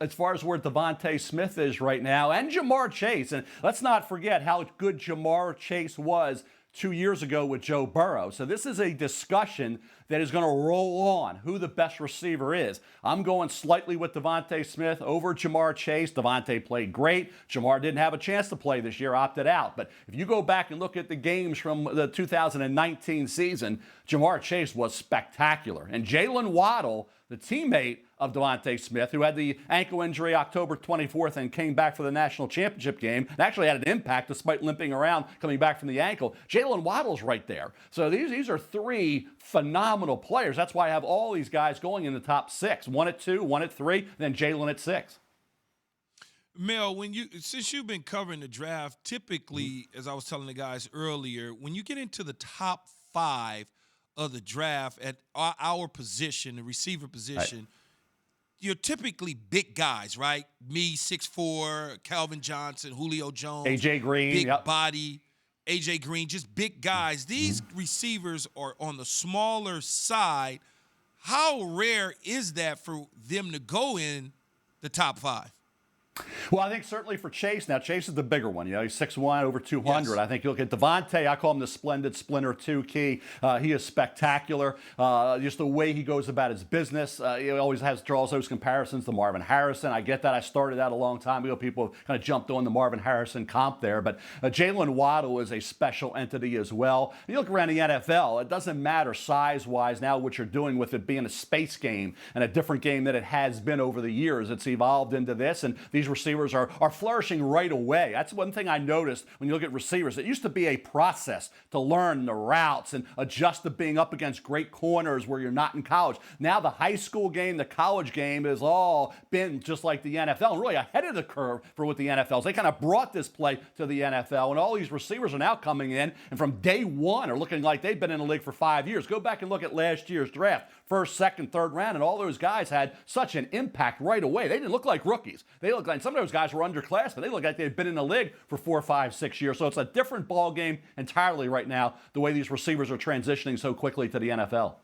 as far as where DeVonta Smith is right now, and Jamar Chase. And let's not forget how good Jamar Chase was 2 years ago with Joe Burrow. So this is a discussion that is going to roll on who the best receiver is. I'm going slightly with DeVonta Smith over Jamar Chase. DeVonta played great. Jamar didn't have a chance to play this year, opted out. But if you go back and look at the games from the 2019 season, Jamar Chase was spectacular. And Jaylen Waddle, the teammate of DeVonta Smith, who had the ankle injury October 24th and came back for the national championship game, and actually had an impact despite limping around coming back from the ankle. Jaylen Waddle's right there. So these are three phenomenal players. That's why I have all these guys going in the top six. One at 2, one at 3, then Jaylen at 6. Mel, since you've been covering the draft, typically, as I was telling the guys earlier, when you get into the top 5 of the draft at our position, the receiver position, right, you're typically big guys, right? Me, 6'4", Calvin Johnson, Julio Jones, A.J. Green, big yep, body, A.J. Green, just big guys. These receivers are on the smaller side. How rare is that for them to go in the top 5? Well, I think certainly for Chase. Now, Chase is the bigger one. You know, he's 6'1", over 200. Yes. I think you look at DeVonta, I call him the splendid splinter 2 key. He is spectacular. Just the way he goes about his business. He always draws those comparisons to Marvin Harrison. I get that. I started that a long time ago. People kind of jumped on the Marvin Harrison comp there. But Jaylen Waddle is a special entity as well. And you look around the NFL, it doesn't matter size-wise now what you're doing with it being a space game and a different game than it has been over the years. It's evolved into this, and these receivers are flourishing right away. That's one thing I noticed when you look at receivers. It used to be a process to learn the routes and adjust to being up against great corners where you're not in college. Now the high school game, the college game has all been just like the NFL, and really ahead of the curve for what the NFL is. They kind of brought this play to the NFL, and all these receivers are now coming in, and from day one are looking like they've been in the league for 5 years. Go back and look at last year's draft. First, second, third round, and all those guys had such an impact right away. They didn't look like rookies. They looked like, some of those guys were underclassmen. They looked like they'd been in the league for 4, 5, 6 years. So it's a different ball game entirely right now, the way these receivers are transitioning so quickly to the NFL.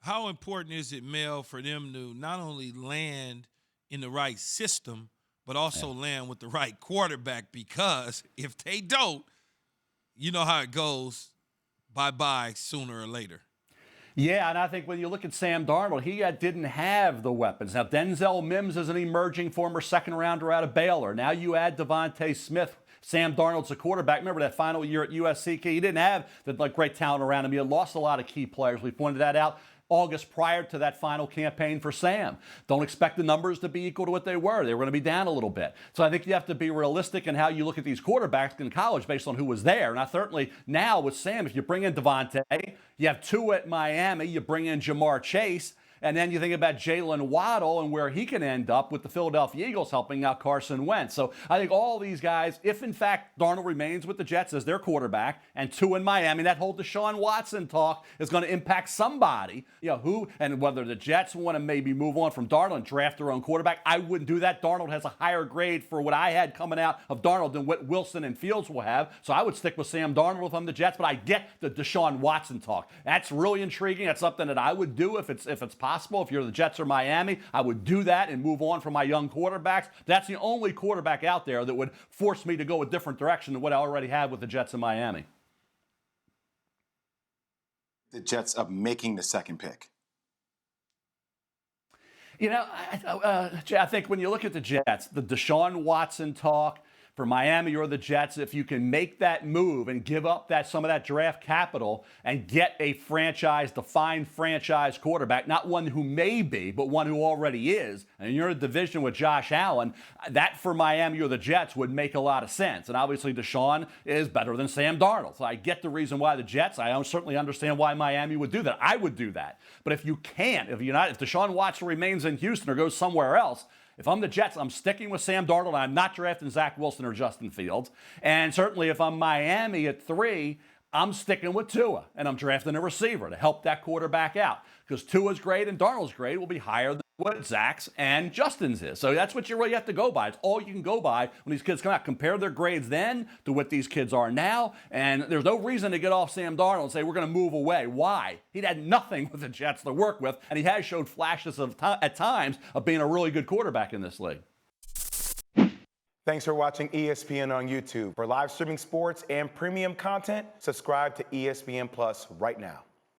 How important is it, Mel, for them to not only land in the right system, but also land with the right quarterback? Because if they don't, you know how it goes, bye-bye sooner or later. Yeah, and I think when you look at Sam Darnold, he didn't have the weapons. Now, Denzel Mims is an emerging former second-rounder out of Baylor. Now you add DeVonta Smith. Sam Darnold's a quarterback. Remember that final year at USC? He didn't have the great talent around him. He had lost a lot of key players. We pointed that out August prior to that final campaign for Sam. Don't expect the numbers to be equal to what they were. They were going to be down a little bit. So I think you have to be realistic in how you look at these quarterbacks in college based on who was there. And I certainly now with Sam, if you bring in DeVonta, you have 2 at Miami, you bring in Jamar Chase, and then you think about Jaylen Waddle and where he can end up with the Philadelphia Eagles helping out Carson Wentz. So I think all these guys, if in fact Darnold remains with the Jets as their quarterback, and 2 in Miami, that whole Deshaun Watson talk is going to impact somebody. You know, who, and whether the Jets want to maybe move on from Darnold and draft their own quarterback, I wouldn't do that. Darnold has a higher grade for what I had coming out of Darnold than what Wilson and Fields will have. So I would stick with Sam Darnold if I'm the Jets, but I get the Deshaun Watson talk. That's really intriguing. That's something that I would do if it's possible. If you're the Jets or Miami, I would do that and move on from my young quarterbacks. That's the only quarterback out there that would force me to go a different direction than what I already had with the Jets in Miami. The Jets of making the second pick. You know, I think when you look at the Jets, the Deshaun Watson talk, for Miami or the Jets, if you can make that move and give up some of that draft capital and get a defined franchise quarterback, not one who may be, but one who already is, and you're in a division with Josh Allen, that for Miami or the Jets would make a lot of sense. And obviously Deshaun is better than Sam Darnold. So I get the reason why the Jets, I certainly understand why Miami would do that. I would do that. But if you can't, if Deshaun Watson remains in Houston or goes somewhere else, if I'm the Jets, I'm sticking with Sam Darnold. I'm not drafting Zach Wilson or Justin Fields. And certainly if I'm Miami at 3, I'm sticking with Tua, and I'm drafting a receiver to help that quarterback out. Because Tua's great and Darnold's great will be higher than what Zach's and Justin's is. So that's what you really have to go by. It's all you can go by when these kids come out. Compare their grades then to what these kids are now. And there's no reason to get off Sam Darnold and say we're going to move away. Why? He'd had nothing with the Jets to work with, and he has showed flashes at times of being a really good quarterback in this league. Thanks for watching ESPN on YouTube. For live streaming sports and premium content, subscribe to ESPN Plus right now.